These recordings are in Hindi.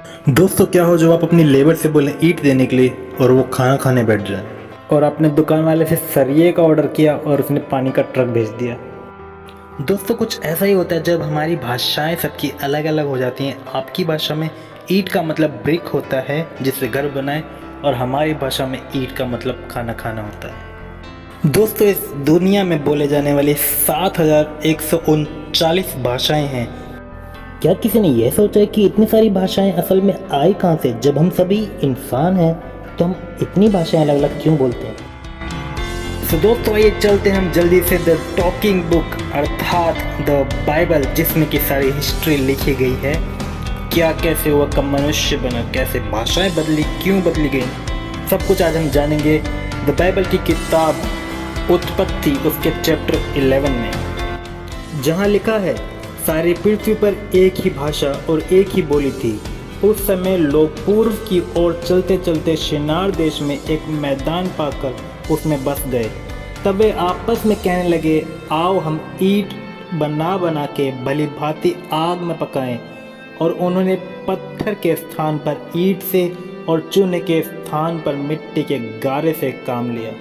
दोस्तों क्या हो जब आप अपनी लेबर से बोलें ईंट देने के लिए और वो खाना खाने बैठ जाए। और आपने दुकान वाले से सरिये का ऑर्डर किया और उसने पानी का ट्रक भेज दिया। दोस्तों कुछ ऐसा ही होता है जब हमारी भाषाएं सबकी अलग अलग हो जाती हैं। आपकी भाषा में ईंट का मतलब ब्रिक होता है जिससे घर बनाए, और हमारी भाषा में ईंट का मतलब खाना खाना होता है। दोस्तों इस दुनिया में बोले जाने वाली 7,139 भाषाएं हैं। क्या किसी ने यह सोचा है कि इतनी सारी भाषाएं असल में आई कहाँ से? जब हम सभी इंसान हैं तो हम इतनी भाषाएं अलग अलग क्यों बोलते हैं? तो दोस्तों आइए चलते हैं हम जल्दी से द टॉकिंग बुक अर्थात द बाइबल, जिसमें की सारी हिस्ट्री लिखी गई है। क्या कैसे हुआ, कब मनुष्य बना, कैसे भाषाएं बदली, क्यों बदली गई, सब कुछ आज हम जानेंगे द बाइबल की किताब उत्पत्ति उसके चैप्टर 11 में, जहां लिखा है सारी पृथ्वी पर एक ही भाषा और एक ही बोली थी। उस समय लोग पूर्व की ओर चलते चलते शिनार देश में एक मैदान पाकर उसमें बस गए। तब वे आपस में कहने लगे, आओ हम ईंट बना बना के भली भांति आग में पकाएं। और उन्होंने पत्थर के स्थान पर ईंट से और चूने के स्थान पर मिट्टी के गारे से काम लिया।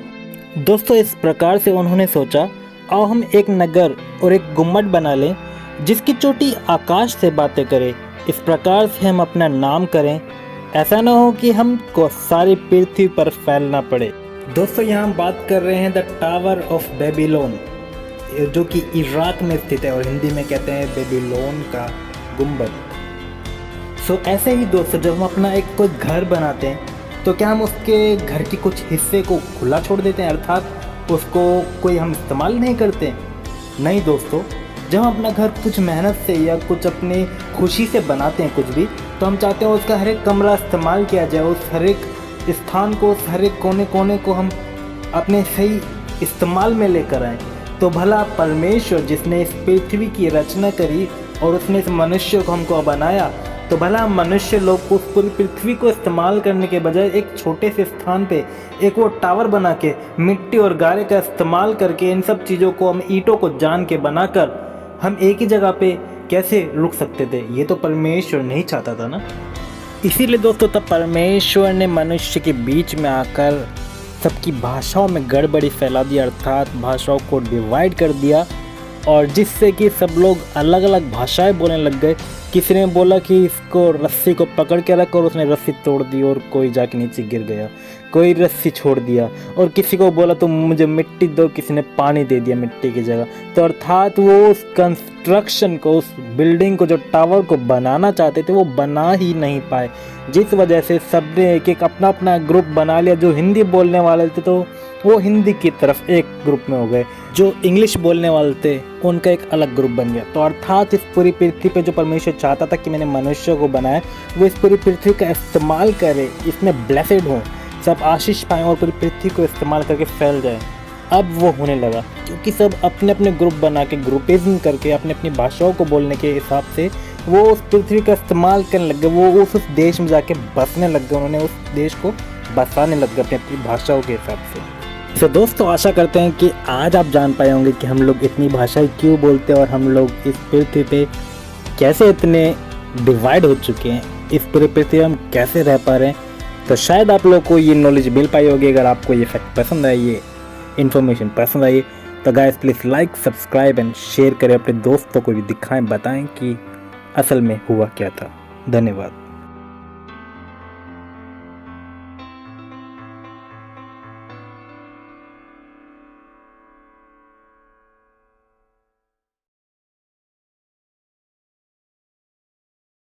दोस्तों इस प्रकार से उन्होंने सोचा, आओ हम एक नगर और एक गुम्मट बना लें जिसकी चोटी आकाश से बातें करे। इस प्रकार से हम अपना नाम करें, ऐसा न हो कि हमको सारी पृथ्वी पर फैलना पड़े। दोस्तों यहाँ हम बात कर रहे हैं द टावर ऑफ बेबीलोन, जो कि इराक में स्थित है और हिंदी में कहते हैं बेबीलोन का गुम्बद। सो ऐसे ही दोस्तों जब हम अपना एक कोई घर बनाते हैं तो क्या हम उसके घर की कुछ हिस्से को खुला छोड़ देते हैं, अर्थात उसको कोई हम इस्तेमाल नहीं करते? नहीं दोस्तों, जब हम अपना घर कुछ मेहनत से या कुछ अपनी खुशी से बनाते हैं कुछ भी, तो हम चाहते हैं उसका हर एक कमरा इस्तेमाल किया जाए, उस हर एक स्थान को, उस हर एक कोने कोने को हम अपने सही इस्तेमाल में लेकर आएँ। तो भला परमेश्वर जिसने इस पृथ्वी की रचना करी और उसने इस मनुष्य को हमको बनाया, तो भला मनुष्य लोग उस पूरी पृथ्वी को इस्तेमाल करने के बजाय एक छोटे से स्थान पे एक वो टावर बना के मिट्टी और गारे का इस्तेमाल करके इन सब चीज़ों को, हम ईंटों को जान के बनाकर हम एक ही जगह पे कैसे रुक सकते थे? ये तो परमेश्वर नहीं चाहता था ना। इसीलिए दोस्तों तब परमेश्वर ने मनुष्य के बीच में आकर सबकी भाषाओं में गड़बड़ी फैला दी, अर्थात भाषाओं को डिवाइड कर दिया, और जिससे कि सब लोग अलग अलग भाषाएं बोलने लग गए। किसी ने बोला कि इसको रस्सी को पकड़ के रख, और उसने रस्सी तोड़ दी और कोई जाके नीचे गिर गया, कोई रस्सी छोड़ दिया। और किसी को बोला तो मुझे मिट्टी दो, किसी ने पानी दे दिया मिट्टी की जगह। तो अर्थात वो उस कंस्ट्रक्शन को, उस बिल्डिंग को, जो टावर को बनाना चाहते थे वो बना ही नहीं पाए, जिस वजह से सबने एक एक अपना अपना ग्रुप बना लिया। जो हिंदी बोलने वाले थे तो वो हिंदी की तरफ एक ग्रुप में हो गए, जो इंग्लिश बोलने वाले थे उनका एक अलग ग्रुप बन गया। तो अर्थात इस पूरी पृथ्वी पे जो परमेश्वर चाहता था कि मैंने मनुष्य को बनाया, वो इस पूरी पृथ्वी का इस्तेमाल करे, इसमें ब्लेसेड हों, सब आशीष पाएँ और पूरी पृथ्वी को इस्तेमाल करके फैल जाए। अब वो होने लगा क्योंकि सब अपने अपने ग्रुप बना के, ग्रुपिज्म करके, अपनी अपनी भाषाओं को बोलने के हिसाब से वो उस पृथ्वी का इस्तेमाल करने लग गए। वो उस देश में जाके बसने लग गए, उन्होंने उस देश को बसाने लग गए अपनी अपनी भाषाओं के हिसाब से। तो दोस्तों आशा करते हैं कि आज आप जान पाए होंगे कि हम लोग इतनी भाषाएं क्यों बोलते हैं और हम लोग इस पृथ्वी पे कैसे इतने डिवाइड हो चुके हैं, इस पूरे पृथ्वी में हम कैसे रह पा रहे हैं। तो शायद आप लोग को ये नॉलेज मिल पाई होगी। अगर आपको ये फैक्ट पसंद आए, ये इन्फॉर्मेशन पसंद आई, तो guys please like, subscribe and share करें, अपने दोस्तों को भी दिखाएं, बताएं कि असल में हुआ क्या था। धन्यवाद।